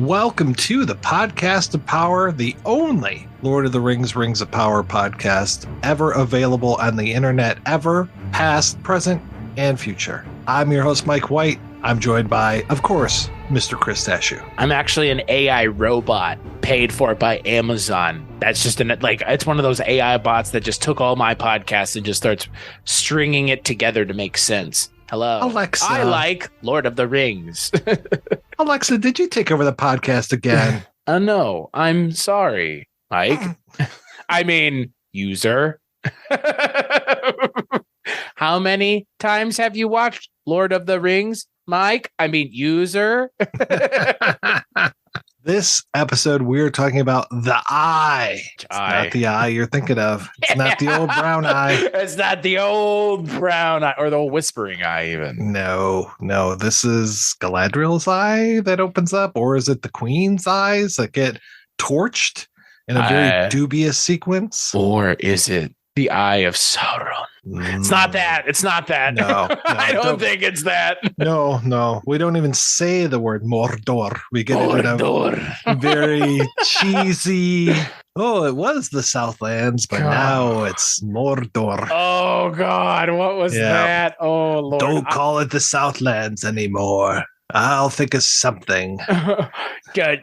Welcome to the Podcast of Power, the only Lord of the Rings Rings of Power podcast ever available on the internet, ever, past, present, and future. I'm your host, Mike White. I'm joined by, of course, Mr. Chris Tashu. I'm actually an AI robot paid for by Amazon. That's just it's one of those AI bots that just took all my podcasts and just starts stringing it together to make sense. Hello, Alexa. I like Lord of the Rings. Alexa, did you take over the podcast again? No, I'm sorry, Mike. I mean, user. How many times have you watched Lord of the Rings, Mike? I mean, user. This episode, we're talking about the eye. It's not the eye you're thinking of. It's not the old brown eye. It's not the old brown eye or the old whispering eye even. No. This is Galadriel's eye that opens up, or is it the Queen's eyes that get torched in a very dubious sequence? Or is it the eye of Sauron? It's not that. It's not that. No, I don't think it's that. No. We don't even say the word Mordor. We get it in a very cheesy. Oh, it was the Southlands, but now it's Mordor. Oh God, what was that? Oh Lord, don't call it the Southlands anymore. I'll think of something. That's what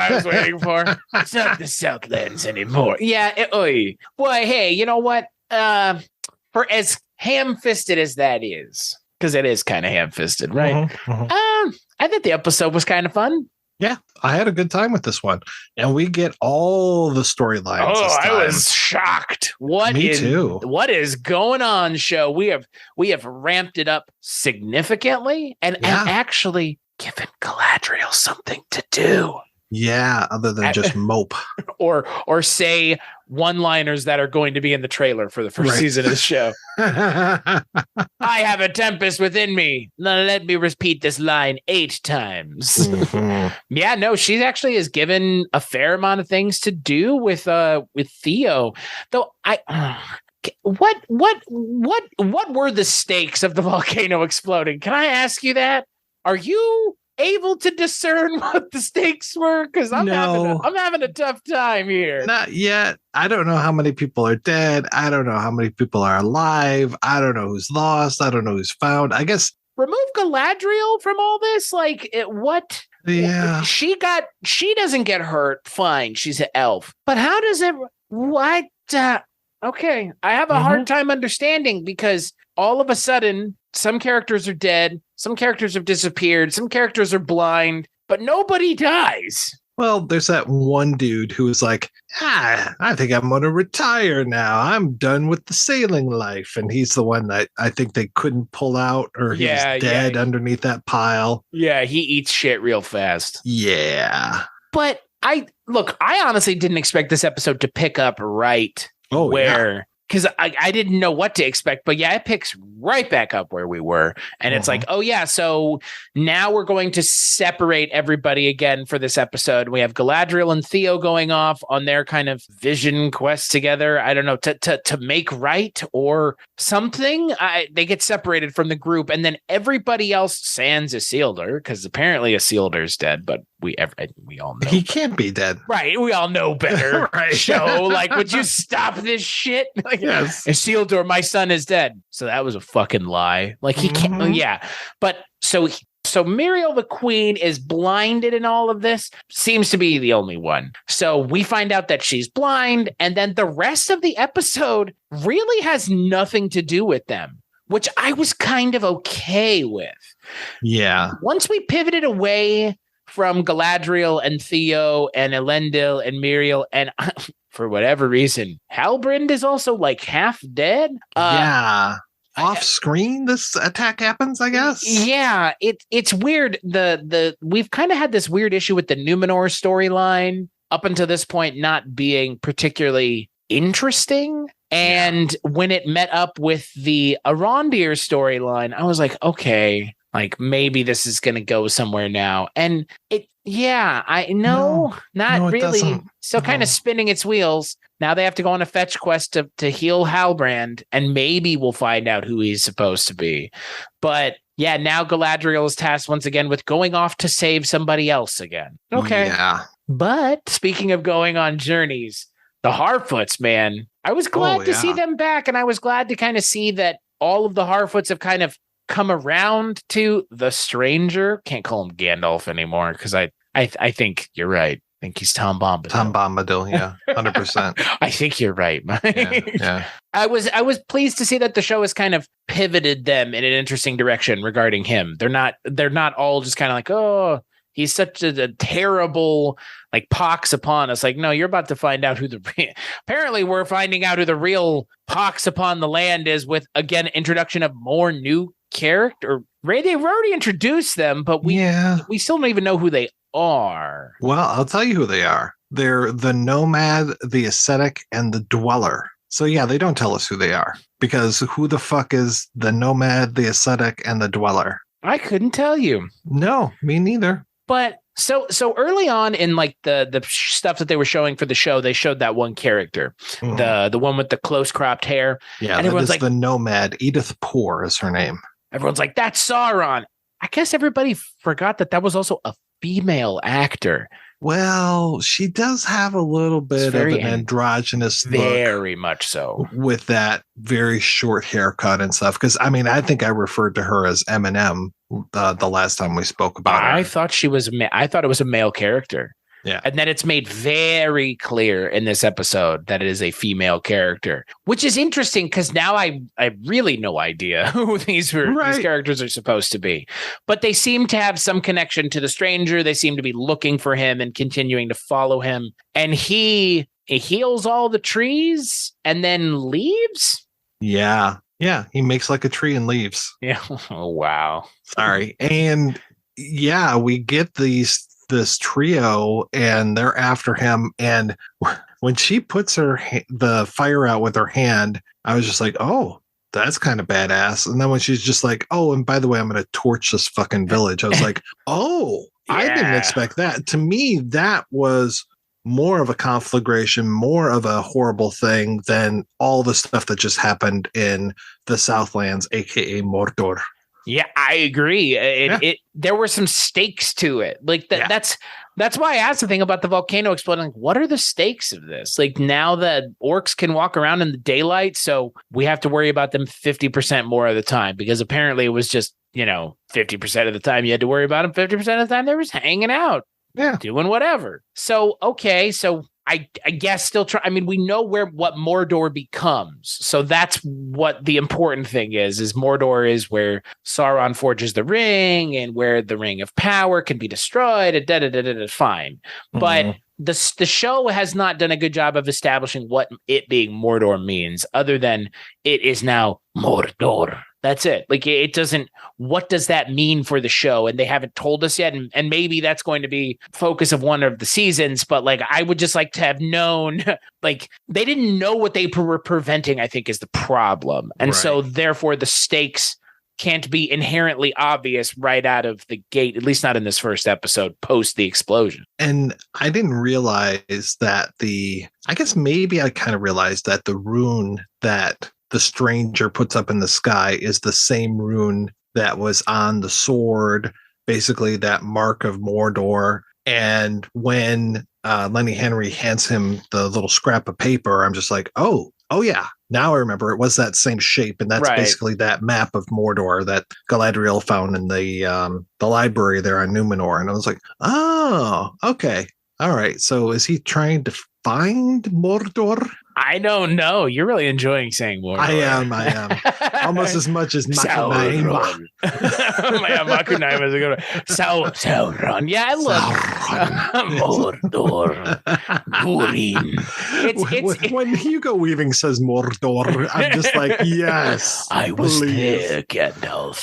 I was waiting for. It's not the Southlands anymore. Yeah. Boy, hey, you know what? For as ham-fisted as that is, because it is kind of ham-fisted, right? I think the episode was kind of fun. Yeah, I had a good time with this one. And we get all the storylines. Oh, I was shocked. Me too. What is going on, show? We have ramped it up significantly and actually given Galadriel something to do. Yeah, other than just mope. Or say one-liners that are going to be in the trailer for the first season of the show. I have a tempest within me. Now let me repeat this line 8 times. Mm-hmm. Yeah, no, she actually is given a fair amount of things to do with Theo. Though what were the stakes of the volcano exploding? Can I ask you that? Are you able to discern what the stakes were? Because I'm having a tough time here. Not yet. I don't know how many people are dead. I don't know how many people are alive. I don't know who's lost. I don't know who's found. I guess remove Galadriel from all this. What? Yeah, she doesn't get hurt. Fine, she's an elf. But how does it? What? Okay, I have a hard time understanding because all of a sudden, some characters are dead, some characters have disappeared, some characters are blind, but nobody dies. Well, there's that one dude who was like, I think I'm going to retire now. I'm done with the sailing life. And he's the one that I think they couldn't pull out, or he's dead underneath that pile. Yeah, he eats shit real fast. Yeah. But I honestly didn't expect this episode to pick up right because I didn't know what to expect, but it picks right back up where we were. And it's like, so now we're going to separate everybody again for this episode. We have Galadriel and Theo going off on their kind of vision quest together. I don't know, to make right or something. They get separated from the group, and then everybody else sans Isildur, because apparently Isildur's dead, but we all know he can't be dead. Right. We all know better. Right. Show, would you stop this shit? Yes. Isildur, my son is dead. So that was a fucking lie. He can't. Yeah. But so Muriel the Queen is blinded in all of this. Seems to be the only one. So we find out that she's blind, and then the rest of the episode really has nothing to do with them, which I was kind of okay with. Yeah. Once we pivoted away from Galadriel and Theo and Elendil and Muriel, and for whatever reason, Halbrand is also half dead. Off screen, this attack happens, I guess. Yeah, it's weird. We've kind of had this weird issue with the Numenor storyline up until this point not being particularly interesting. And when it met up with the Arondir storyline, I was like, okay, maybe this is going to go somewhere now. And not really. Still kind of spinning its wheels. Now they have to go on a fetch quest to heal Halbrand, and maybe we'll find out who he's supposed to be. But Yeah, now Galadriel is tasked once again with going off to save somebody else again. Okay. Yeah. But speaking of going on journeys, the Harfoots, man, I was glad to see them back. And I was glad to kind of see that all of the Harfoots have kind of come around to the stranger. Can't call him Gandalf anymore because I think you're right. I think he's Tom Bombadil. Tom Bombadil, yeah, 100%. I think you're right, Mike. Yeah. I was pleased to see that the show has kind of pivoted them in an interesting direction regarding him. They're not all just kind of like, oh, he's such a terrible, like, pox upon us. Like, no, you're about to find out who apparently we're finding out who the real pox upon the land is with, again, introduction of more new character. Ray, they've already introduced them, but we still don't even know who they are. Well, I'll tell you who they are. They're the nomad, the ascetic, and the dweller. So yeah, they don't tell us who they are because who the fuck is the nomad, the ascetic, and the dweller? I couldn't tell you. No, me neither. But so early on in like the stuff that they were showing for the show, they showed that one character, the one with the close cropped hair. Yeah, and everyone's like, the nomad. Edith Poor is her name. Everyone's like, that's Sauron. I guess everybody forgot that was also a female actor. Well, she does have a little bit of an androgynous look. Very much so. With that very short haircut and stuff. Because, I mean, I think I referred to her as Eminem the last time we spoke about her. I thought it was a male character. Yeah. And then it's made very clear in this episode that it is a female character, which is interesting because now I really no idea who these characters are supposed to be. But they seem to have some connection to the stranger. They seem to be looking for him and continuing to follow him. And he heals all the trees and then leaves. Yeah. Yeah. He makes like a tree and leaves. Yeah. Oh, wow. Sorry. And yeah, we get this trio and they're after him, and when she puts the fire out with her hand, I was just like, oh, that's kind of badass. And then when she's just like, oh, and by the way, I'm going to torch this fucking village, I was like, oh, yeah. I didn't expect that. To me, that was more of a conflagration, more of a horrible thing than all the stuff that just happened in the Southlands, aka Mordor. Yeah, I agree. There were some stakes to it. Like that's why I asked the thing about the volcano exploding. Like, what are the stakes of this? Like, now that orcs can walk around in the daylight, so we have to worry about them 50% more of the time, because apparently it was just, 50% of the time you had to worry about them. 50% of the time they were just hanging out, doing whatever. So, okay, so I guess still try. I mean, we know what Mordor becomes. So that's what the important thing is Mordor is where Sauron forges the ring and where the ring of power can be destroyed. Fine. Mm-hmm. But the show has not done a good job of establishing what it being Mordor means, other than it is now Mordor. That's it. Like, it doesn't, what does that mean for the show? And they haven't told us yet. And maybe that's going to be focus of one of the seasons. But like, I would just like to have known, like, they didn't know what they were preventing, I think, is the problem. And so therefore the stakes can't be inherently obvious right out of the gate, at least not in this first episode post the explosion. And I didn't realize that I guess maybe I kind of realized that the rune that the stranger puts up in the sky is the same rune that was on the sword, basically that mark of Mordor. And when Lenny Henry hands him the little scrap of paper, I'm just like, oh yeah, now I remember it was that same shape. And that's basically that map of Mordor that Galadriel found in the library there on Numenor. And I was like, oh, okay. All right. So is he trying to find Mordor? I don't know. You're really enjoying saying Mordor. I am. Almost as much as Makunaima. Makunaima is a good one. Sauron. Yeah, I love Mordor. Gurin. When Hugo Weaving says Mordor, I'm just like, yes. I was there, Gandalf.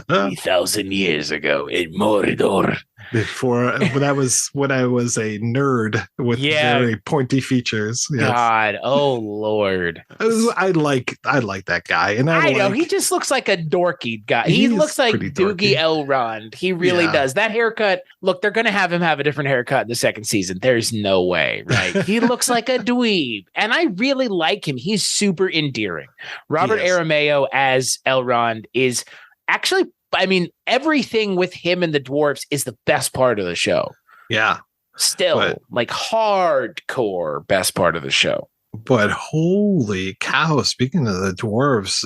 3,000 years ago in Mordor. That was when I was a nerd with very pointy features. Yes. God, oh Lord! I like that guy, and I know he just looks like a dorky guy. He looks like Doogie Elrond. He really does. That haircut. Look, they're going to have him have a different haircut in the second season. There's no way, right? He looks like a dweeb, and I really like him. He's super endearing. Robert Aramayo as Elrond is actually, I mean, everything with him and the dwarves is the best part of the show. Yeah. Still, like hardcore best part of the show. But holy cow, speaking of the dwarves,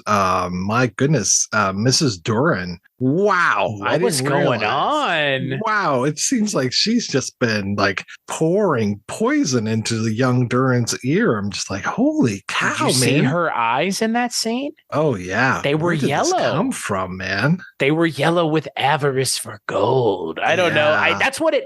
my goodness, Mrs. Duran. Wow. What was going on? Wow. It seems like she's just been like pouring poison into the young Duran's ear. I'm just like, holy cow, Did you see her eyes in that scene? Oh, yeah. They were Where did yellow. This come from, man? They were yellow with avarice for gold. I don't know. That's what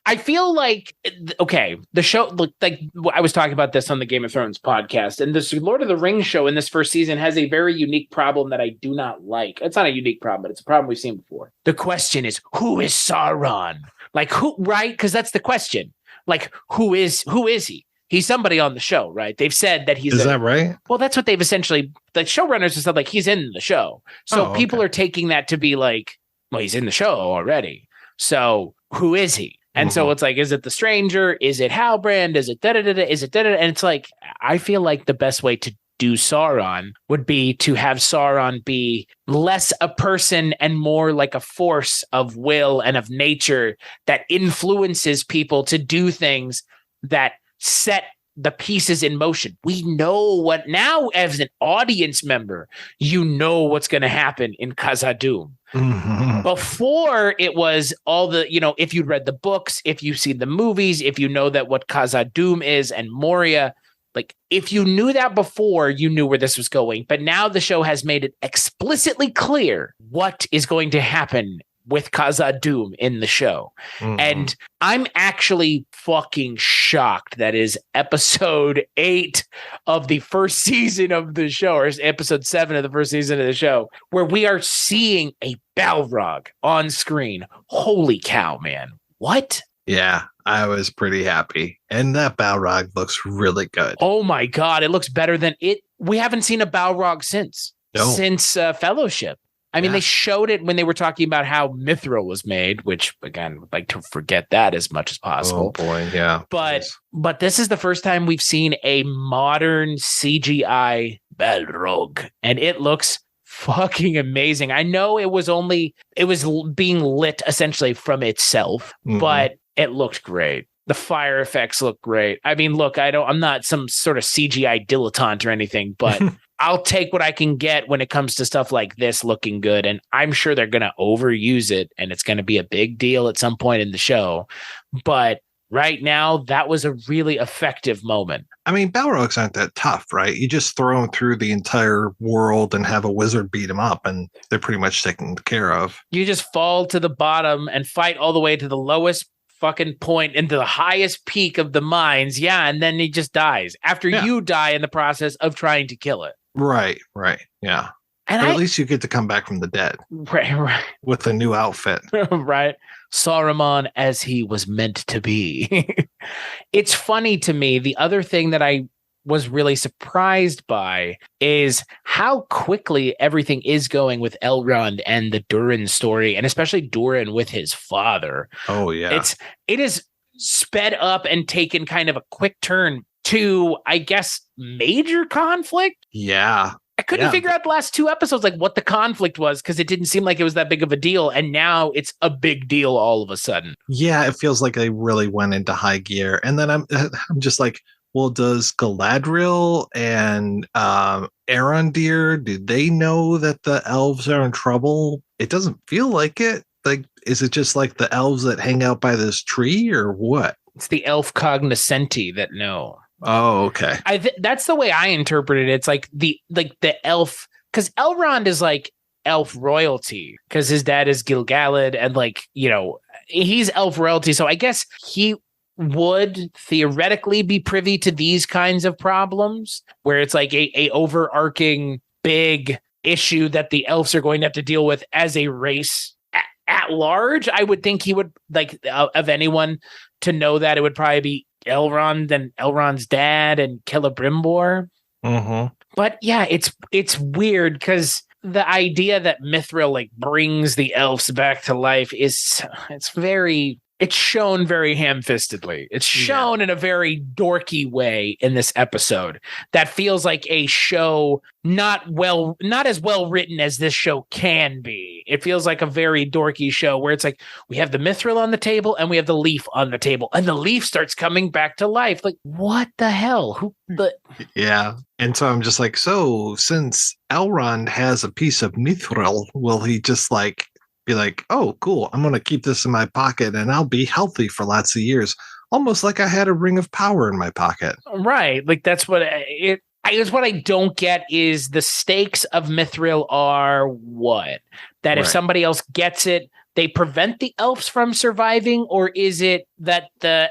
I feel like. Okay. The show looked like I was talking about this on the Game of Thrones podcast, and this Lord of the Rings show in this first season has a very unique problem that I do not like. It's not a unique problem, but it's a problem we've seen before. The question is, who is Sauron? Like who, right? Because that's the question. Like, who is he? He's somebody on the show, right? They've said that he's. Is that right? Well, that's what they've essentially. The showrunners have said like he's in the show, so people are taking that to be like, well, he's in the show already. So who is he? And so it's like, is it the stranger? Is it Halbrand? Is it da da da da? Is it da da? And it's like, I feel like the best way to do Sauron would be to have Sauron be less a person and more like a force of will and of nature that influences people to do things that set the pieces in motion. We know what now as an audience member, you know what's going to happen in Khazad-dûm. Before it was all the, if you'd read the books, if you've seen the movies, if you know that what Khazad-dûm is and Moria, like if you knew that before, you knew where this was going. But now the show has made it explicitly clear what is going to happen with Khazad-dûm in the show. And I'm actually fucking shocked that is episode 8 of the first season of the show, or episode 7 of the first season of the show, where we are seeing a Balrog on screen. Holy cow, man. What? Yeah, I was pretty happy. And that Balrog looks really good. Oh my God, it looks better than it. We haven't seen a Balrog since Fellowship. I mean, they showed it when they were talking about how Mithril was made, which again, would like to forget that as much as possible. Oh boy, yeah. But this is the first time we've seen a modern CGI Balrog, and it looks fucking amazing. I know it was being lit essentially from itself, but it looked great. The fire effects look great. I mean, look, I'm not some sort of CGI dilettante or anything, but I'll take what I can get when it comes to stuff like this looking good. And I'm sure they're going to overuse it and it's going to be a big deal at some point in the show. But right now, that was a really effective moment. I mean, Balrogs aren't that tough, right? You just throw them through the entire world and have a wizard beat them up and they're pretty much taken care of. You just fall to the bottom and fight all the way to the lowest fucking point into the highest peak of the mines. Yeah. And then he just dies after you die in the process of trying to kill it. Right. Yeah. And at least you get to come back from the dead. Right. With a new outfit. Right. Saruman as he was meant to be. It's funny to me. The other thing that I was really surprised by is how quickly everything is going with Elrond and the Durin story, and especially Durin with his father. Oh, yeah. It is sped up and taken kind of a quick turn to, I guess, major conflict. Yeah. I couldn't figure out the last 2 episodes, like what the conflict was, because it didn't seem like it was that big of a deal. And now it's a big deal all of a sudden. Yeah, it feels like they really went into high gear. And then I'm just like, well, does Galadriel and Arondir, do they know that the elves are in trouble? It doesn't feel like it. Like, is it just like the elves that hang out by this tree or what? It's the elf cognoscenti that know. Oh, okay. That's the way I interpreted it. It's like the elf, because Elrond is like elf royalty because his dad is Gil-galad and he's elf royalty. So I guess he would theoretically be privy to these kinds of problems where it's like a overarching big issue that the elves are going to have to deal with as a race at large. I would think he would, of anyone to know that, it would probably be Elrond and Elrond's dad and Celebrimbor. But yeah, it's weird because the idea that Mithril brings the elves back to life it's very it's shown very ham-fistedly. It's shown in a very dorky way in this episode that feels like a show not as well written as this show can be. It feels like a very dorky show where it's like we have the mithril on the table and we have the leaf on the table, and the leaf starts coming back to life. Like, what the hell? Yeah. And so I'm just like, so since Elrond has a piece of mithril, will he just like be like, oh, cool, I'm going to keep this in my pocket and I'll be healthy for lots of years. Almost like I had a ring of power in my pocket. Right. Like that's what I guess what I don't get is the stakes of mithril are what? That if somebody else gets it, they prevent the elves from surviving, or is it that the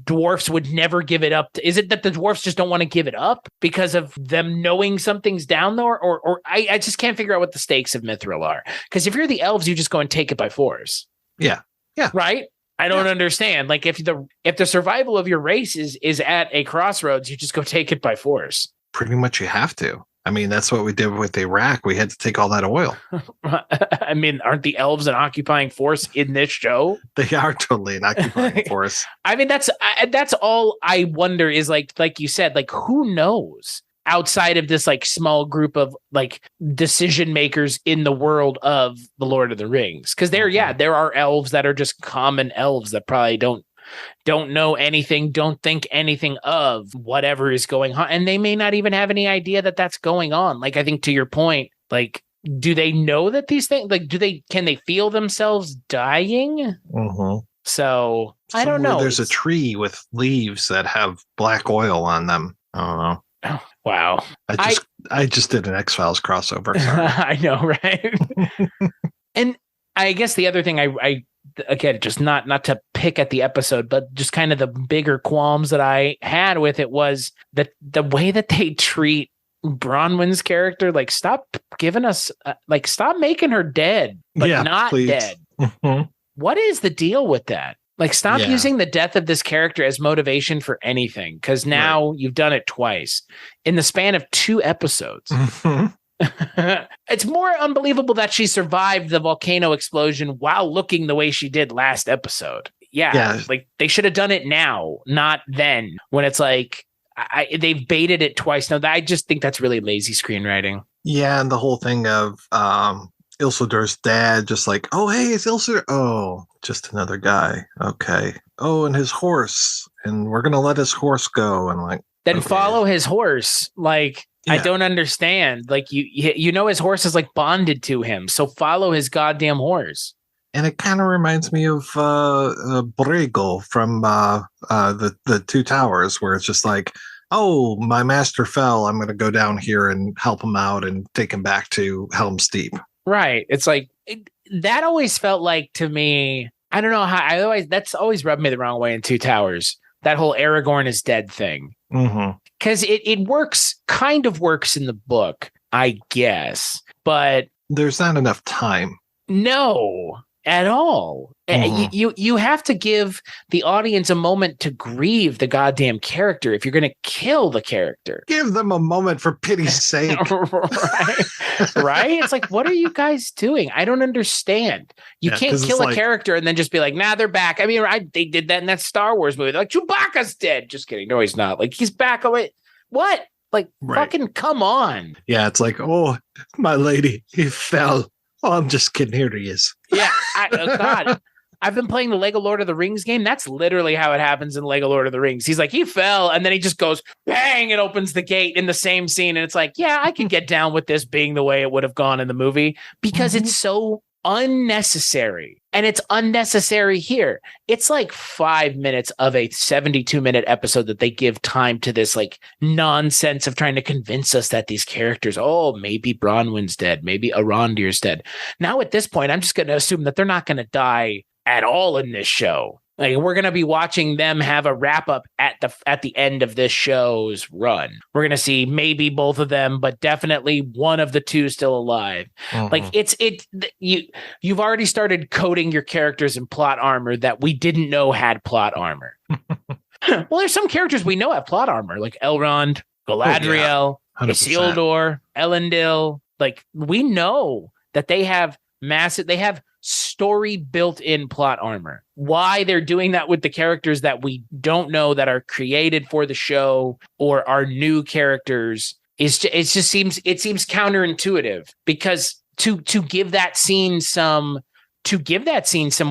dwarfs would never give it up? Is it that the dwarfs just don't want to give it up because of them knowing something's down there? Or I just can't figure out what the stakes of mithril are. Because if you're the elves, you just go and take it by force. Yeah. Yeah. Right? I don't understand. Like if the survival of your race is at a crossroads, you just go take it by force. Pretty much you have to. I mean, that's what we did with Iraq. We had to take all that oil. I mean, aren't the elves an occupying force in this show? They are totally an occupying force. I mean, that's all I wonder is like you said, like who knows outside of this like small group of like decision makers in the world of the Lord of the Rings? Because there are elves that are just common elves that probably don't know anything, don't think anything of whatever is going on. And they may not even have any idea that that's going on. Like, I think to your point, like, do they know that these things, like, can they feel themselves dying? Mm-hmm. So I don't know. There's a tree with leaves that have black oil on them. I don't know. Oh, wow. I just did an X-Files crossover. Sorry. I know, right? And I guess the other thing I again, just not to pick at the episode, but just kind of the bigger qualms that I had with it was that the way that they treat Bronwyn's character, like stop giving us, like stop making her dead, but not please. Dead. Mm-hmm. What is the deal with that? Like stop using the death of this character as motivation for anything, because now you've done it twice in the span of 2 episodes. Mm-hmm. It's more unbelievable that she survived the volcano explosion while looking the way she did last episode. Yeah. Like they should have done it now, not then, when it's like they've baited it twice. Now, I just think that's really lazy screenwriting. Yeah, and the whole thing of Isildur's dad just like, oh, hey, it's Isildur. Oh, just another guy. Okay. Oh, and his horse. And we're going to let his horse go. And like, then follow his horse. Like, I don't understand. Like you know his horse is like bonded to him, so follow his goddamn horse. And it kind of reminds me of Borrego from the Two Towers, where it's just like, oh, my master fell. I'm going to go down here and help him out and take him back to Helm's Deep. Right. It's like that always felt like to me. I don't know how. That's always rubbed me the wrong way in Two Towers. That whole Aragorn is dead thing. Mm-hmm. Because it kind of works in the book, I guess, but there's not enough time. No, at all. Mm-hmm. You have to give the audience a moment to grieve the goddamn character if you're going to kill the character. Give them a moment, for pity's sake. Right? It's like, what are you guys doing? I don't understand. You can't kill a character and then just be like, nah, they're back. I mean, they did that in that Star Wars movie. They're like, Chewbacca's dead. Just kidding. No, he's not. Like, he's back away. What? Like, fucking come on. Yeah, it's like, oh, my lady, he fell. Oh, I'm just kidding. Here he is. Yeah, God. I've been playing the Lego Lord of the Rings game. That's literally how it happens in Lego Lord of the Rings. He's like, he fell, and then he just goes, bang, and opens the gate in the same scene. And it's like, yeah, I can get down with this being the way it would have gone in the movie because it's so unnecessary. And it's unnecessary here. It's like 5 minutes of a 72-minute episode that they give time to this like nonsense of trying to convince us that these characters, oh, maybe Bronwyn's dead, maybe Arondir's dead. Now at this point, I'm just going to assume that they're not going to die at all in this show. Like, we're going to be watching them have a wrap up at the end of this show's run. We're going to see maybe both of them, but definitely one of the two still alive. Mm-hmm. Like you've already started coding your characters in plot armor that we didn't know had plot armor. Well, there's some characters we know have plot armor, like Elrond, Galadriel, Isildur, Elendil. Like, we know that they have story built-in plot armor. Why they're doing that with the characters that we don't know that are created for the show or are new characters it seems counterintuitive, because to give that scene some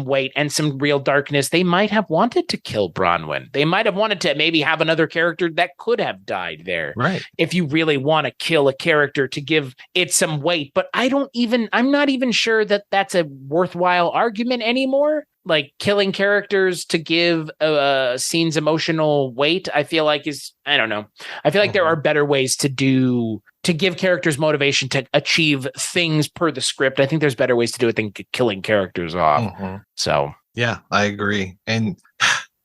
weight and some real darkness, they might have wanted to kill Bronwyn. They might have wanted to maybe have another character that could have died there. Right. If you really want to kill a character to give it some weight. But I'm not even sure that that's a worthwhile argument anymore. Like, killing characters to give scenes emotional weight, I feel like I don't know. I feel like there are better ways to give characters motivation to achieve things per the script. I think there's better ways to do it than killing characters off. So yeah, I agree. And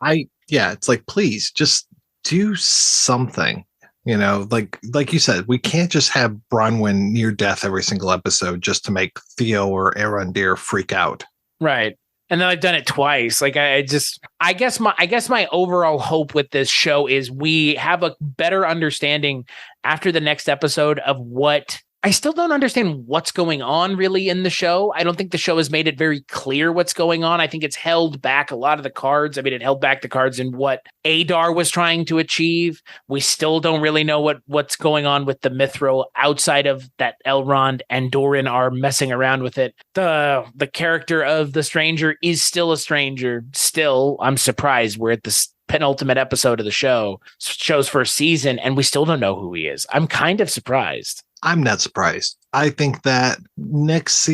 it's like, please just do something. You know, like you said, we can't just have Bronwyn near death every single episode just to make Theo or Arondir freak out. Right. And then I've done it twice. Like, I guess my overall hope with this show is we have a better understanding after the next episode of what I still don't understand what's going on really in the show. I don't think the show has made it very clear what's going on. I think it's held back a lot of the cards. I mean, it held back the cards in what Adar was trying to achieve. We still don't really know what's going on with the Mithril outside of that Elrond and Doran are messing around with it. The character of the stranger is still a stranger. Still, I'm surprised we're at the penultimate episode of the show's first season, and we still don't know who he is. I'm kind of surprised. I'm not surprised. I think that next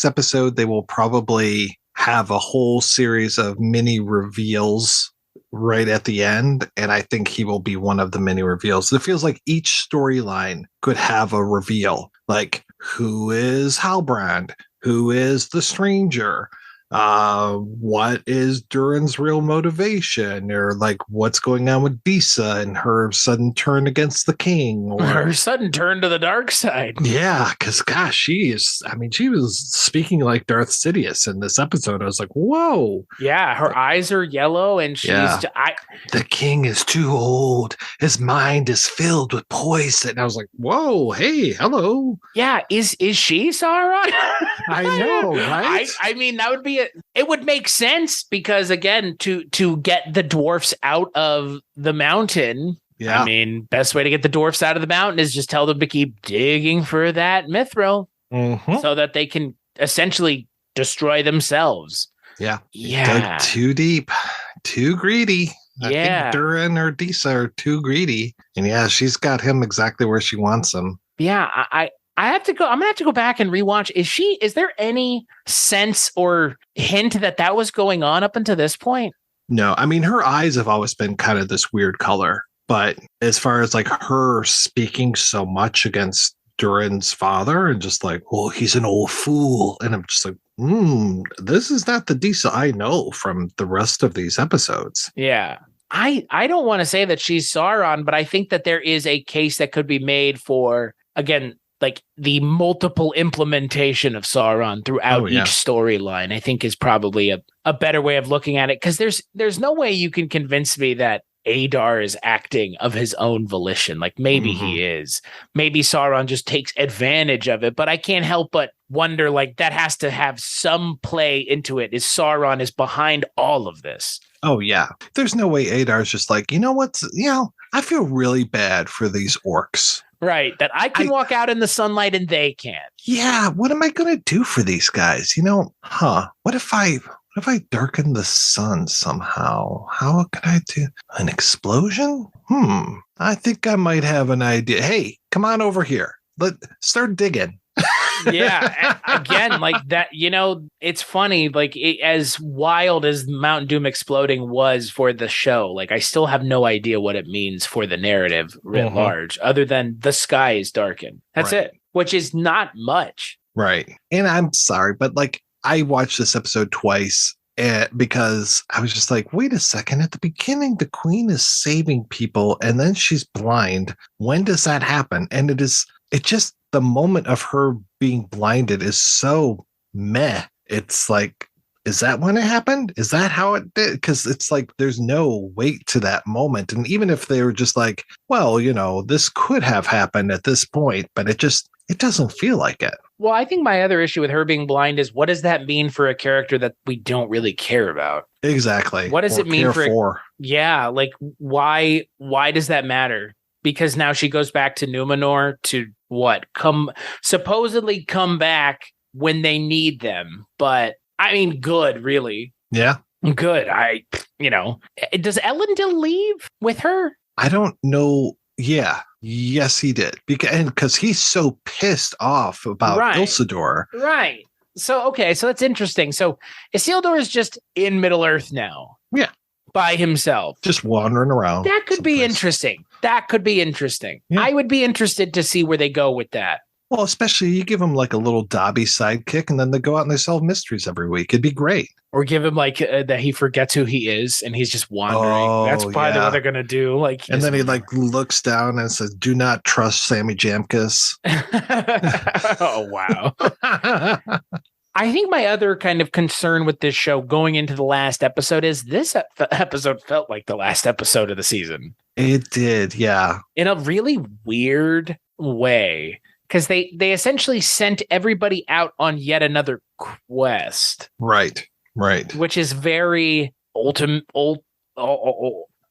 episode, they will probably have a whole series of mini reveals right at the end. And I think he will be one of the mini reveals. It feels like each storyline could have a reveal, like who is Halbrand? Who is the stranger? What is Durin's real motivation, or like what's going on with Disa and her sudden turn against the king, or her sudden turn to the dark side. Yeah, because gosh, she was speaking like Darth Sidious in this episode. I was like, whoa. Yeah, her eyes are yellow, and the king is too old. His mind is filled with poison. And I was like, whoa, hey, hello. Yeah, is she Sauron? I know, right? I mean, that would be it would make sense, because again, to get the dwarfs out of the mountain. Yeah. I mean, best way to get the dwarfs out of the mountain is just tell them to keep digging for that mithril, so that they can essentially destroy themselves. Yeah. Dug too deep, too greedy. I think Durin or Disa are too greedy. And she's got him exactly where she wants him. Yeah, I'm gonna have to go back and rewatch. Is there any sense or hint that was going on up until this point? No, I mean, her eyes have always been kind of this weird color, but as far as like her speaking so much against Durin's father and just like, well, he's an old fool. And I'm just like, this is not the Disa I know from the rest of these episodes. Yeah. I don't want to say that she's Sauron, but I think that there is a case that could be made for, again, like the multiple implementation of Sauron throughout each storyline, I think is probably a better way of looking at it. Because there's no way you can convince me that Adar is acting of his own volition. Like maybe he is. Maybe Sauron just takes advantage of it. But I can't help but wonder, like, that has to have some play into it. Is Sauron is behind all of this? Oh, yeah. There's no way Adar's just like, I feel really bad for these orcs. Right, that I can walk out in the sunlight and they can't. Yeah, what am I going to do for these guys? What if I darken the sun somehow? How can I do an explosion? I think I might have an idea. Hey, come on over here. Let's start digging. Yeah, again, like that, it's funny, like as wild as Mount Doom exploding was for the show, like I still have no idea what it means for the narrative writ large, other than the sky is darkened. That's it, which is not much. Right. And I'm sorry, but like I watched this episode twice because I was just like, wait a second, at the beginning, the queen is saving people and then she's blind. When does that happen? And the moment of her being blinded is so meh. It's like, is that when it happened? Is that how it did? Because it's like, there's no weight to that moment. And even if they were just like, well, this could have happened at this point, but it doesn't feel like it. Well, I think my other issue with her being blind is what does that mean for a character that we don't really care about? Exactly. What does Or it mean care for? Yeah, like why does that matter? Because now she goes back to Numenor to what? Supposedly come back when they need them. But I mean, good, really. Yeah. Good. Does Elendil leave with her? I don't know. Yeah. Yes, he did. Because he's so pissed off about Isildur. Right. So, okay. So that's interesting. So Isildur is just in Middle Earth now. Yeah. By himself. Just wandering around. That could be interesting. Yeah. I would be interested to see where they go with that. Well, especially you give him like a little Dobby sidekick and then they go out and they solve mysteries every week. It'd be great. Or give him like that he forgets who he is and he's just wandering. Oh, that's probably what they're going to do. Like, and then he like looks down and says, "Do not trust Sammy Jamkus." Oh, wow. I think my other kind of concern with this show going into the last episode is this episode felt like the last episode of the season. It did. Yeah. In a really weird way. Because they essentially sent everybody out on yet another quest. Right. Which is very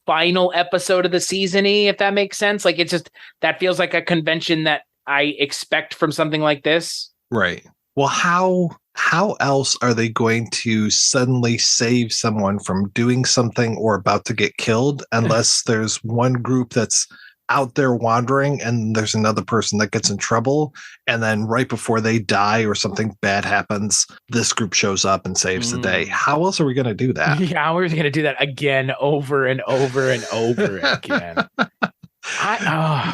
final episode of the season-y, if that makes sense. Like, it's just, that feels like a convention that I expect from something like this. Right. Well, how else are they going to suddenly save someone from doing something or about to get killed unless there's one group that's out there wandering and there's another person that gets in trouble, and then right before they die or something bad happens, this group shows up and saves the day? How else are we going to do that? Yeah, we're going to do that again over and over and over again.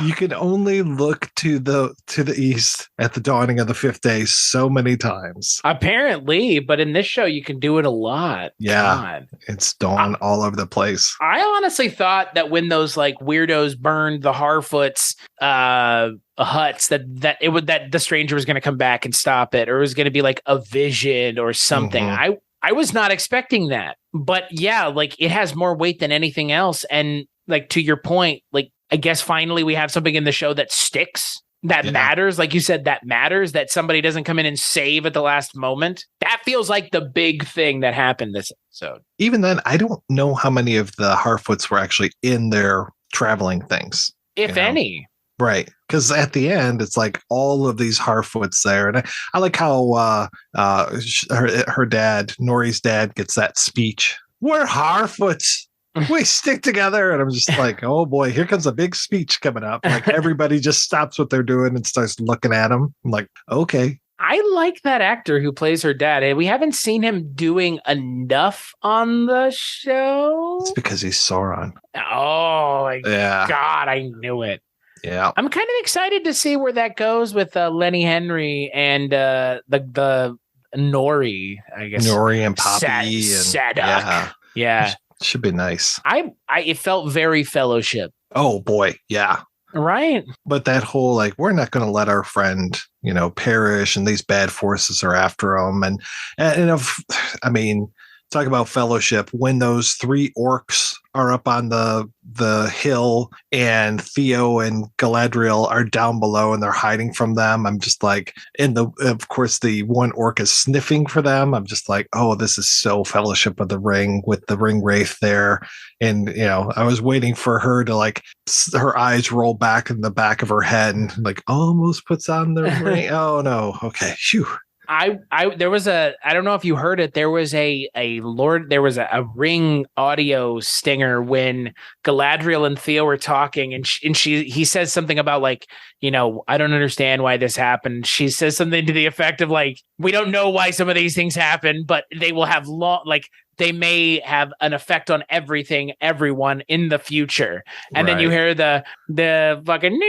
You can only look to the east at the dawning of the fifth day so many times. Apparently, but in this show, you can do it a lot. Yeah, God. It's dawn all over the place. I honestly thought that when those like weirdos burned the Harfoots huts, that the stranger was going to come back and stop it, or it was going to be like a vision or something. Mm-hmm. I was not expecting that, but yeah, like it has more weight than anything else, and like to your point, like. I guess finally we have something in the show that sticks, that matters. Like you said, that matters, that somebody doesn't come in and save at the last moment. That feels like the big thing that happened this episode. Even then, I don't know how many of the Harfoots were actually in their traveling things. If any. Right. Because at the end, it's like all of these Harfoots there. And I like how her dad, Nori's dad, gets that speech. We're Harfoots. We stick together. And I'm just like, oh boy, here comes a big speech coming up. Like everybody just stops what they're doing and starts looking at him. I'm like, okay. I like that actor who plays her dad. We haven't seen him doing enough on the show. It's because he's Sauron. Oh, God, I knew it. Yeah. I'm kind of excited to see where that goes with Lenny Henry and the Nori, I guess. Nori and Poppy. Sadok. Yeah. Should be nice. It felt very Fellowship. Oh boy, yeah. Right. But that whole like, we're not going to let our friend, perish, and these bad forces are after him, and I mean, talk about Fellowship when those three orcs are up on the hill and Theo and Galadriel are down below and they're hiding from them. I'm just like, of course the one orc is sniffing for them. I'm just like, oh, this is so Fellowship of the Ring with the ring wraith there. And, I was waiting for her to like, her eyes roll back in the back of her head and like almost puts on the ring. Oh no. Okay. Phew. There was I don't know if you heard it. There was a ring audio stinger when Galadriel and Theo were talking, and he says something about like, I don't understand why this happened. She says something to the effect of like, we don't know why some of these things happen, but they will have they may have an effect on everyone in the future. And then you hear the fucking.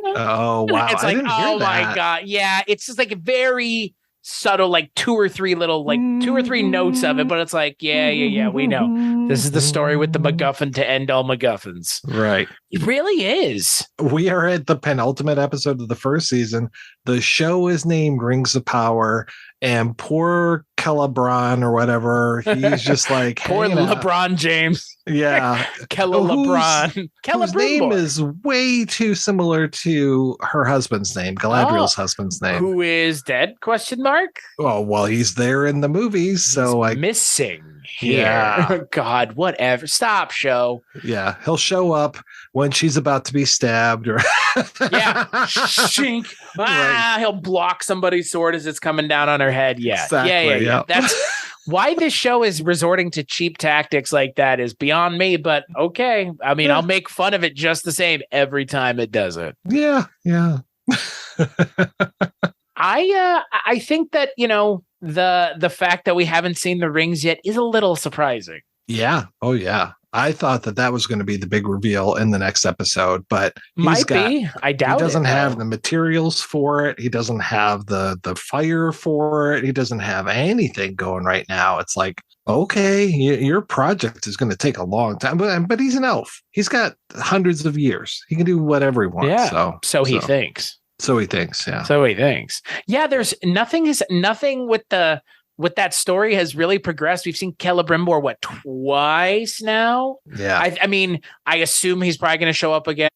Oh wow! It's like, oh my god, yeah. It's just like a very subtle, like two or three notes of it, but it's like, yeah. We know this is the story with the MacGuffin to end all MacGuffins, right? It really is. We are at the penultimate episode of the first season. The show is named Rings of Power, and poor Celebron or whatever, he's just like poor LeBron James. Yeah. LeBron. Whose name is way too similar to her husband's name, Galadriel's husband's name. Who is dead? Question mark. Oh, well, he's there in the movies, so he's missing here. Yeah. God, whatever. Stop, show. Yeah, he'll show up when she's about to be stabbed, or shink. Right. He'll block somebody's sword as it's coming down on her head. Yeah, exactly. Yeah. That's why this show is resorting to cheap tactics like that is beyond me. But okay, I mean, I'll make fun of it just the same every time it does it. Yeah. I think that the fact that we haven't seen the rings yet is a little surprising. Yeah. Oh yeah. I thought that was going to be the big reveal in the next episode, but might be. I doubt he doesn't it, have the materials for it. He doesn't have the fire for it. He doesn't have anything going right now. It's like, okay, your project is going to take a long time, but he's an elf. He's got hundreds of years. He can do whatever he wants. Yeah. So he thinks. So he thinks. Yeah. So he thinks. Yeah. There's nothing with that story has really progressed. We've seen Celebrimbor, twice now? Yeah. I mean, I assume he's probably going to show up again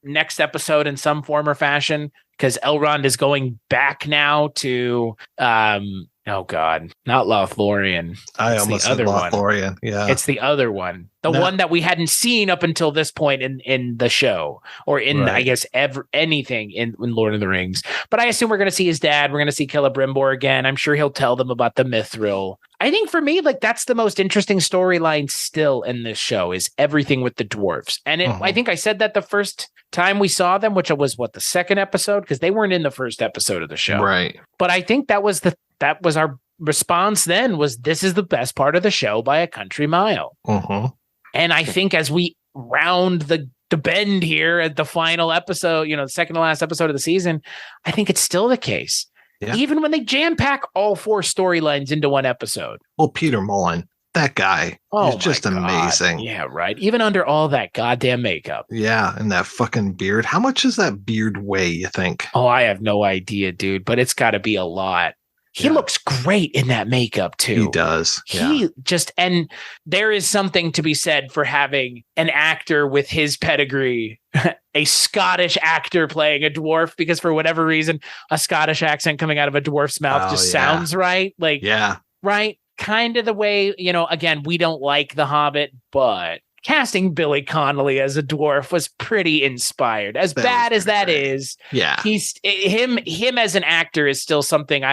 next episode in some form or fashion, because Elrond is going back now to, oh God, not Lothlorien. I almost said Lothlorien. Yeah. It's the other one. The one that we hadn't seen up until this point in the show, or in, I guess, anything in Lord of the Rings. But I assume we're going to see his dad. We're going to see Celebrimbor again. I'm sure he'll tell them about the Mithril. I think for me, that's the most interesting storyline still in this show, is everything with the dwarves. And I think I said that the first time we saw them, which was the second episode, because they weren't in the first episode of the show. Right. But I think that was our response then, was this is the best part of the show by a country mile. And I think as we round the bend here at the final episode, the second to last episode of the season, I think it's still the case. Yeah. Even when they jam pack all four storylines into one episode. Well, Peter Mullen, that guy is just amazing. Yeah, right. Even under all that goddamn makeup. Yeah, and that fucking beard. How much does that beard weigh, you think? Oh, I have no idea, dude, but it's got to be a lot. He looks great in that makeup too. He does. And there is something to be said for having an actor with his pedigree, a Scottish actor playing a dwarf, because for whatever reason, a Scottish accent coming out of a dwarf's mouth sounds right. Right. Kind of the way, again, we don't like The Hobbit, but casting Billy Connolly as a dwarf was pretty inspired. As bad as that is, he's him as an actor is still something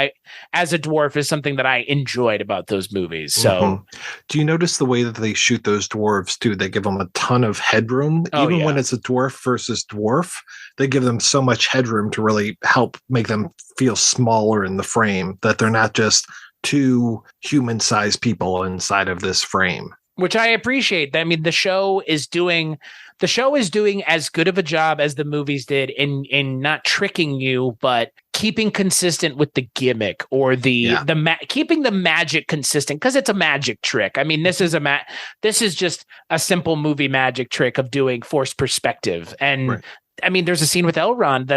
as a dwarf is something that I enjoyed about those movies. So, do you notice the way that they shoot those dwarves too? They give them a ton of headroom, even when it's a dwarf versus dwarf. They give them so much headroom to really help make them feel smaller in the frame, that they're not just two human-sized people inside of this frame. Which I appreciate. I mean, the show is doing as good of a job as the movies did in not tricking you, but keeping consistent with the gimmick, or keeping the magic consistent, because it's a magic trick. I mean, this is just a simple movie magic trick of doing forced perspective. And I mean, there's a scene with Elrond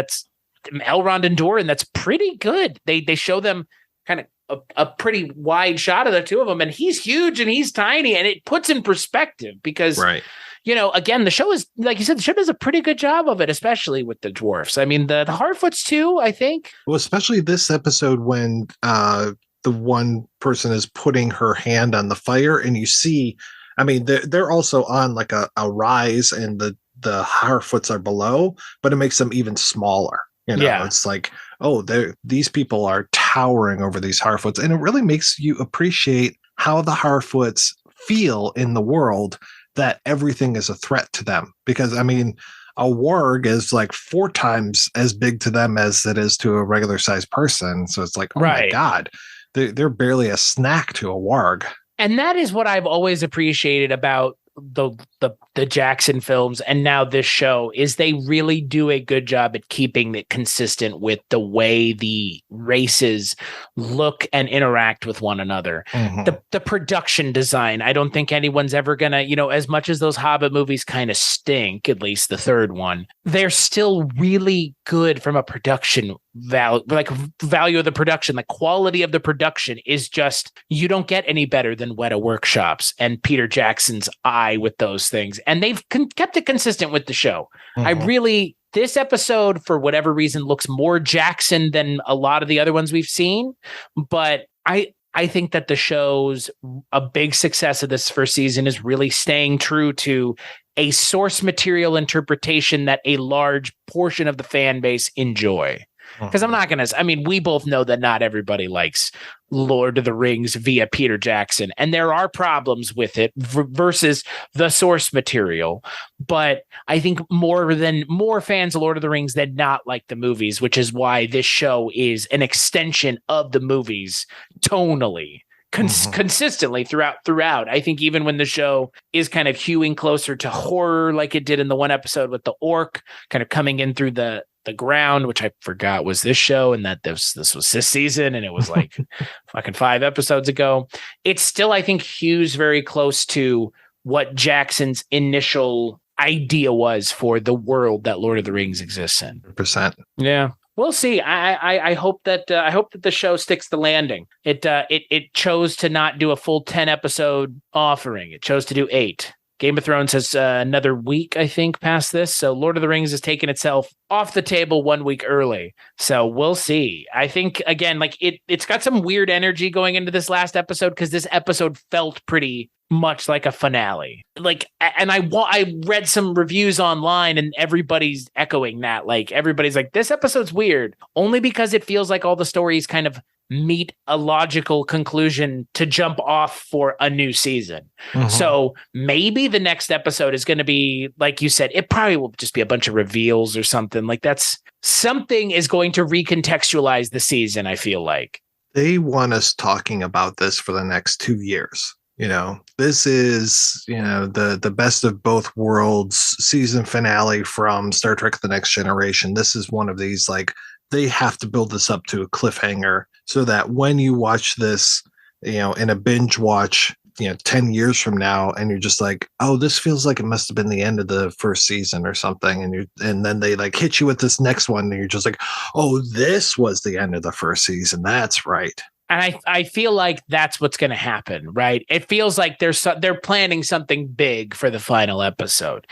and Doran that's pretty good. They show them kind of a pretty wide shot of the two of them, and he's huge and he's tiny, and it puts in perspective because, again, the show is, like you said, the show does a pretty good job of it, especially with the dwarfs. I mean, the Harfoots too, I think. Well, especially this episode when the one person is putting her hand on the fire, and you see, I mean, they're also on like a rise, and the Harfoots are below, but it makes them even smaller. It's like, these people are towering over these Harfoots, and it really makes you appreciate how the Harfoots feel in the world, that everything is a threat to them. Because I mean, a warg is like 4 times as big to them as it is to a regular sized person. So it's like, my God, they're barely a snack to a warg. And that is what I've always appreciated about the Jackson films and now this show is they really do a good job at keeping it consistent with the way the races look and interact with one another. Mm-hmm. The production design, I don't think anyone's ever gonna, as much as those Hobbit movies kind of stink, at least the third one, they're still really good from a production value of the production. The quality of the production is just, you don't get any better than Weta Workshops and Peter Jackson's eye with those things. And they've kept it consistent with the show. Mm-hmm. This episode, for whatever reason, looks more Jackson than a lot of the other ones we've seen. But I think that the show's a big success of this first season is really staying true to a source material interpretation that a large portion of the fan base enjoy. Because we both know that not everybody likes Lord of the Rings via Peter Jackson, and there are problems with it versus the source material. But I think more fans of Lord of the Rings than not like the movies, which is why this show is an extension of the movies tonally. Consistently throughout. I think even when the show is kind of hewing closer to horror, like it did in the one episode with the orc kind of coming in through the ground, which I forgot was this show, and that this was this season, and it was like fucking 5 episodes ago. It's still, I think, hews very close to what Jackson's initial idea was for the world that Lord of the Rings exists in. 100%. Yeah. We'll see. I hope that the show sticks the landing. It chose to not do a full 10 episode offering. It chose to do 8. Game of Thrones has another week, I think, past this. So Lord of the Rings has taken itself off the table 1 week early. So we'll see. I think, again, like it's got some weird energy going into this last episode because this episode felt pretty much like a finale. Like, and I read some reviews online and everybody's echoing that. Like, everybody's like, this episode's weird only because it feels like all the stories kind of meet a logical conclusion to jump off for a new season. Mm-hmm. So maybe the next episode is going to be, like you said, it probably will just be a bunch of reveals or something. Like something is going to recontextualize the season. I feel like they want us talking about this for the next 2 years. This is, the best of both worlds season finale from Star Trek: The Next Generation. This is one of these, like, they have to build this up to a cliffhanger so that when you watch this, in a binge watch, 10 years from now, and you're just like, oh, this feels like it must have been the end of the first season or something. And then they like hit you with this next one and you're just like, oh, this was the end of the first season. That's right. And I feel like that's what's going to happen, right? It feels like they're planning something big for the final episode.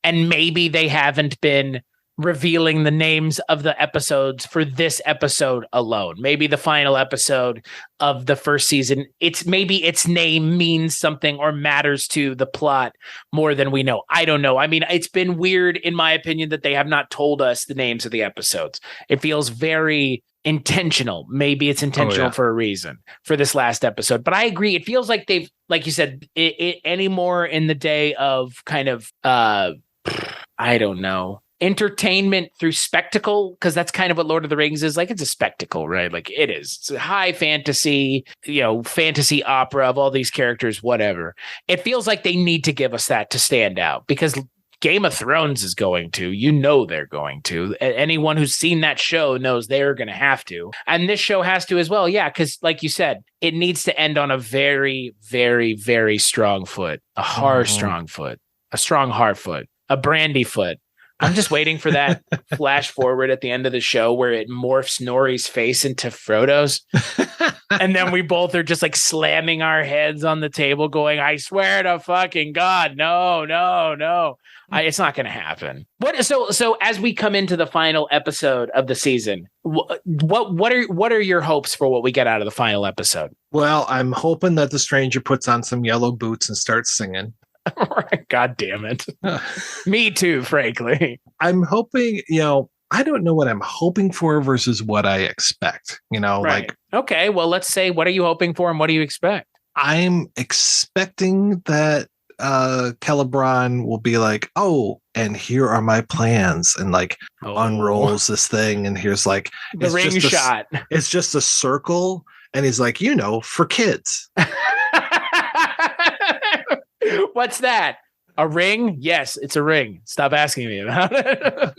And maybe they haven't been revealing the names of the episodes for this episode alone. Maybe the final episode of the first season, maybe its name means something or matters to the plot more than we know. I don't know. I mean, it's been weird, in my opinion, that they have not told us the names of the episodes. It feels very intentional. Maybe it's intentional for a reason for this last episode. But I agree. It feels like they've, like you said, any more in the day of kind of, I don't know, entertainment through spectacle, because that's kind of what Lord of the Rings is. Like, it's a spectacle, right? Like, it is. It's a high fantasy, fantasy opera of all these characters, whatever. It feels like they need to give us that to stand out, because Game of Thrones is going to, they're going to. Anyone who's seen that show knows they're going to have to. And this show has to as well. Yeah, because like you said, it needs to end on a very, very, very strong foot. A hard, strong foot. A strong, hard foot. A brandy foot. I'm just waiting for that flash forward at the end of the show where it morphs Nori's face into Frodo's. And then we both are just like slamming our heads on the table going, I swear to fucking God, no. It's not going to happen. So as we come into the final episode of the season, what are your hopes for what we get out of the final episode? Well, I'm hoping that the stranger puts on some yellow boots and starts singing. God damn it. Me too, frankly. I'm hoping, I don't know what I'm hoping for versus what I expect, right. Like, okay, well, let's say, what are you hoping for and what do you expect? I'm expecting that Celeborn will be like, oh, and here are my plans, and like unrolls this thing, and here's like the ring shot. It's just a circle, and he's like, for kids. What's that? A ring? Yes, it's a ring. Stop asking me about it.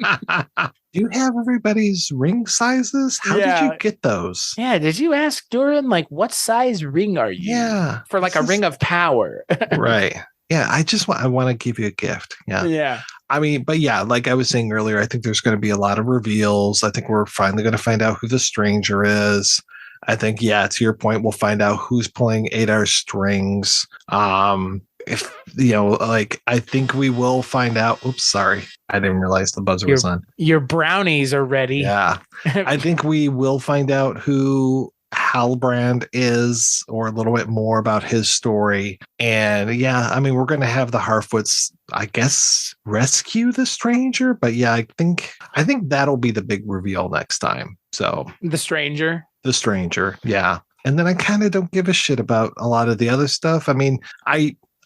Do you have everybody's ring sizes? How did you get those? Yeah, did you ask Durin, like, what size ring are you? Yeah. For like a ring of power. Right. Yeah, I want to give you a gift. Yeah. Yeah. I mean, but yeah, like I was saying earlier, I think there's going to be a lot of reveals. I think we're finally going to find out who the stranger is. I think, yeah, to your point, we'll find out who's pulling Adar's strings. If like I think we will find out. Oops, sorry, I didn't realize the buzzer was on. Your brownies are ready. Yeah, I think we will find out who Halbrand is, or a little bit more about his story. And yeah, I mean, we're going to have the Harfoots, I guess, rescue the stranger. But yeah, I think that'll be the big reveal next time. So the stranger, yeah. And then I kind of don't give a shit about a lot of the other stuff. I mean,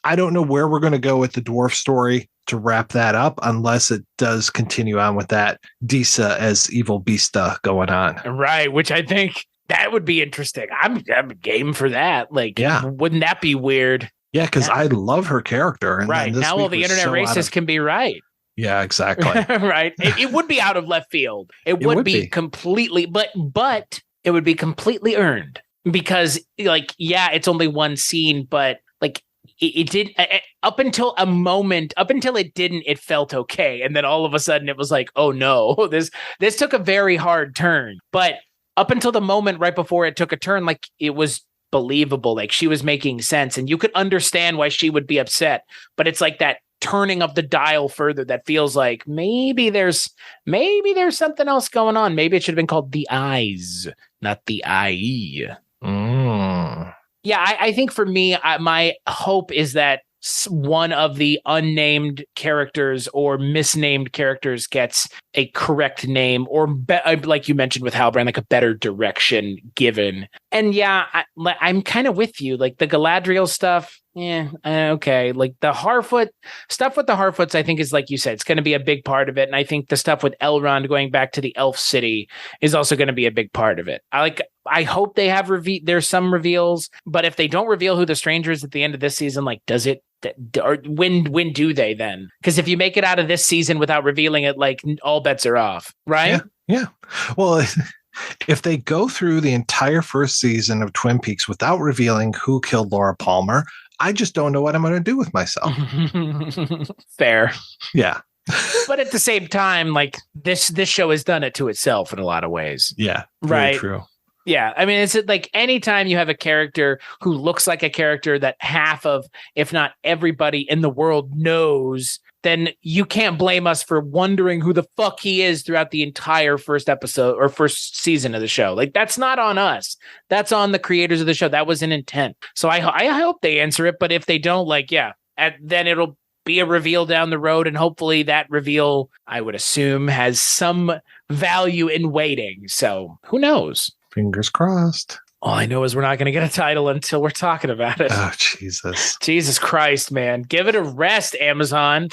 I don't know where we're going to go with the dwarf story to wrap that up, unless it does continue on with that Disa as evil Beasta going on. Right, which I think that would be interesting. I'm game for that. Like, yeah. Wouldn't that be weird? Yeah, because I love her character. And right. Now all the internet racists can be right. Yeah, exactly. Right. It would be out of left field. It would be completely, but it would be completely earned. Because, like, yeah, it's only one scene, but like it did up until it didn't, it felt okay. And then all of a sudden it was like, oh no, this took a very hard turn. But up until the moment right before it took a turn, like, it was believable. Like, she was making sense and you could understand why she would be upset. But it's like that turning of the dial further that feels like maybe there's something else going on. Maybe it should have been called The Eyes, not The IE. Yeah, I think for me, my hope is that one of the unnamed characters or misnamed characters gets a correct name, or like you mentioned with Halbrand, like a better direction given. And yeah, I'm kind of with you. Like the Galadriel stuff, okay. Like the Harfoot stuff with the Harfoots, I think is, like you said, it's going to be a big part of it. And I think the stuff with Elrond going back to the Elf City is also going to be a big part of it. I hope they have there's some reveals, but if they don't reveal who the stranger is at the end of this season, like, does it? Or when do they then? Because if you make it out of this season without revealing it, like, all bets are off, right? Yeah. Well, if they go through the entire first season of Twin Peaks without revealing who killed Laura Palmer, I just don't know what I'm going to do with myself. Fair. Yeah. But at the same time, like, this show has done it to itself in a lot of ways. Yeah. Right. True. Yeah, I mean, it's like anytime you have a character who looks like a character that half of, if not everybody in the world knows, then you can't blame us for wondering who the fuck he is throughout the entire first episode or first season of the show. Like, that's not on us. That's on the creators of the show. That was an intent. So I hope they answer it. But if they don't, like, then it'll be a reveal down the road. And hopefully that reveal, I would assume, has some value in waiting. So who knows? Fingers crossed. All I know is we're not going to get a title until we're talking about it. Oh, Jesus. Jesus Christ, man. Give it a rest, Amazon.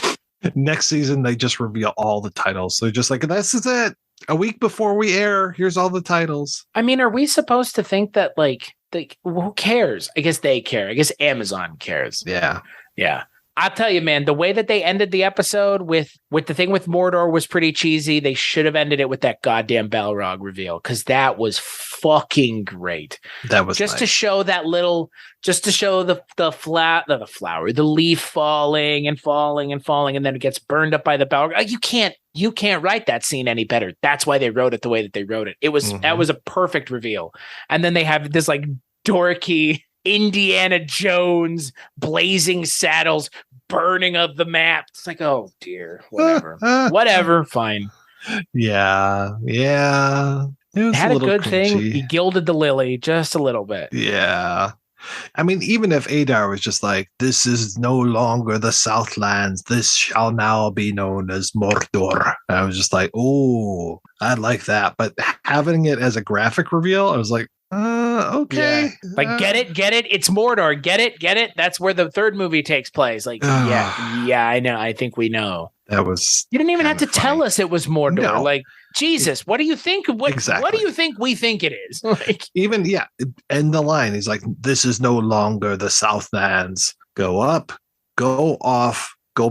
Next season, they just reveal all the titles. So just like, this is it. A week before we air, here's all the titles. I mean, are we supposed to think that, like, who cares? I guess they care. I guess Amazon cares. Yeah. Yeah. I'll tell you, man, the way that they ended the episode with the thing with Mordor was pretty cheesy. They should have ended it with that goddamn Balrog reveal, because that was fucking great. That was just nice. to show the leaf falling and falling and falling, and then it gets burned up by the Balrog. You can't write that scene any better. That's why they wrote it the way that they wrote it. That was a perfect reveal. And then they have this, like, dorky Indiana Jones blazing saddles, burning of the map. It's like, oh dear, whatever, fine. Yeah. It had a good cringy. thing. He gilded the lily just a little bit. Yeah. I mean, even if Adar was just like, this is no longer the Southlands, this shall now be known as Mordor. I was just like, oh, I like that. But having it as a graphic reveal, I was like, okay. Yeah. Like, get it? It's Mordor. Get it? That's where the third movie takes place. Like, yeah, I know. I think we know. That was. You didn't even have to tell us it was Mordor. No. Like, Jesus, what do you think? What do you think we think it is? Like, even, end the line. He's like, this is no longer the Southlands. Go up, go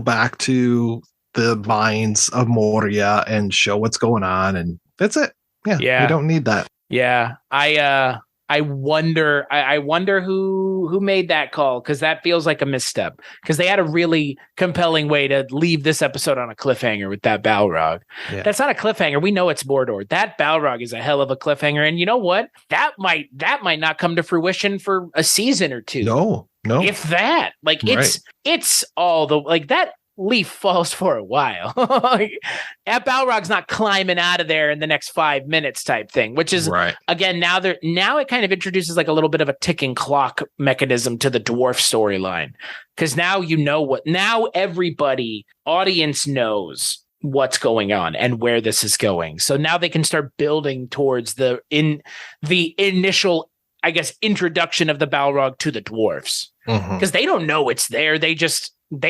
back to the mines of Moria and show what's going on, and that's it. Yeah. We don't need that. Yeah. I wonder who made that call, because that feels like a misstep, because they had a really compelling way to leave this episode on a cliffhanger with that Balrog. Yeah. That's not a cliffhanger. We know it's Mordor. That Balrog is a hell of a cliffhanger. And you know what? That might not come to fruition for a season or two. No. If that, like, it's all the, like, that leaf falls for a while. That Balrog's not climbing out of there in the next 5 minutes type thing, which is again, now it kind of introduces like a little bit of a ticking clock mechanism to the dwarf storyline, because now now everybody, audience, knows what's going on and where this is going. So now they can start building towards the initial, I guess, introduction of the Balrog to the dwarfs, because they don't know it's there. They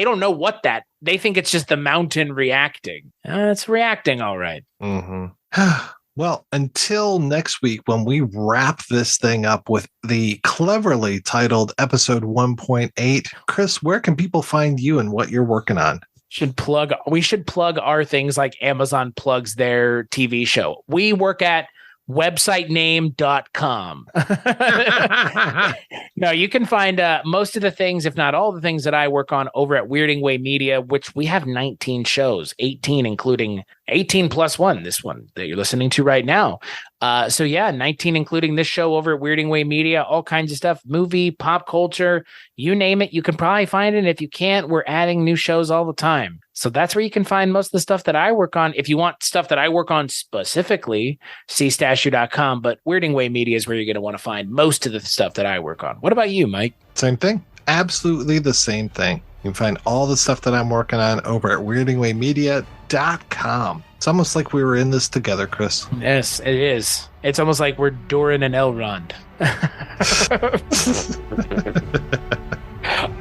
don't know what that. They think it's just the mountain reacting. It's reacting all right. Well, until next week, when we wrap this thing up with the cleverly titled episode 1.8, Chris, where can people find you and what you're working on? We should plug our things like Amazon plugs their TV show. We work at websitename.com. No, you can find most of the things, if not all the things that I work on, over at Weirding Way Media, which we have 19 shows, 18 including 18 plus one, this one that you're listening to right now. 19 including this show over at Weirding Way Media, all kinds of stuff, movie, pop culture, you name it, you can probably find it. And if you can't, we're adding new shows all the time. So that's where you can find most of the stuff that I work on. If you want stuff that I work on specifically, cstashu.com, but Weirding Way Media is where you're going to want to find most of the stuff that I work on. What about you, Mike? Same thing. Absolutely the same thing. You can find all the stuff that I'm working on over at weirdingwaymedia.com. It's almost like we were in this together, Chris. Yes, it is. It's almost like we're Doran and Elrond.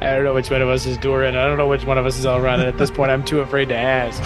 I don't know which one of us is Doran. I don't know which one of us is Elrond. And at this point, I'm too afraid to ask.